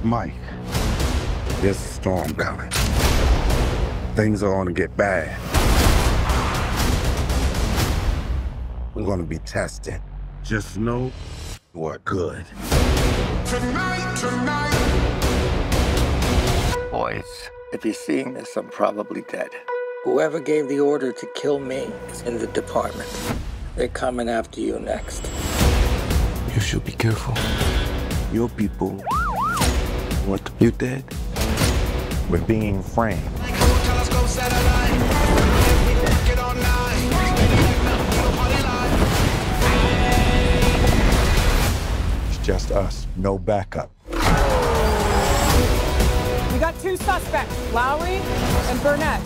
Mike, there's a storm coming. Things are gonna get bad. We're gonna be tested. Just know we're good. Tonight. Boys, if you're seeing this, I'm probably dead. Whoever gave the order to kill me is in the department. They're coming after you next. You should be careful. Your people want you dead. We're being framed. It's just us, no backup. We got 2 suspects, Lowry and Burnett.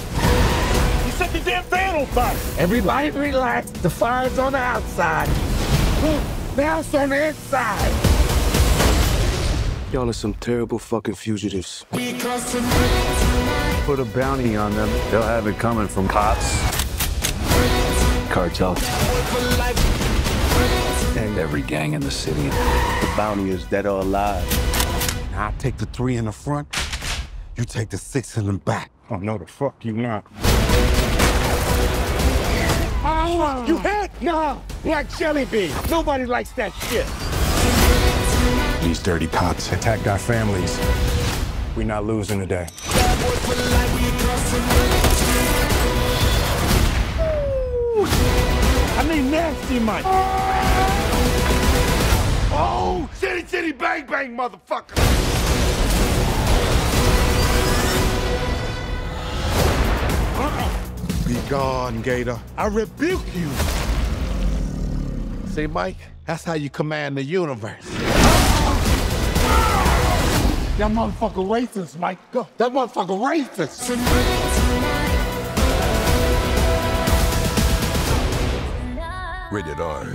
You set the damn van on fire! Everybody relax. The fire's on the outside. Now it's on the inside. Y'all are some terrible fucking fugitives. Put a bounty on them. They'll have it coming from cops, cartels, and every gang in the city. The bounty is dead or alive. Now I take the 3 in the front, you take the 6 in the back. Oh, no, the fuck you not. You hit? No, like jelly bean. Nobody likes that shit. These dirty cops attacked our families. We're not losing today. I mean nasty, Mike. Oh, city, bang, bang, motherfucker. Be gone, Gator. I rebuke you. See, Mike, that's how you command the universe. That motherfucker racist, Mike. Go. That motherfucker racist. Rated R.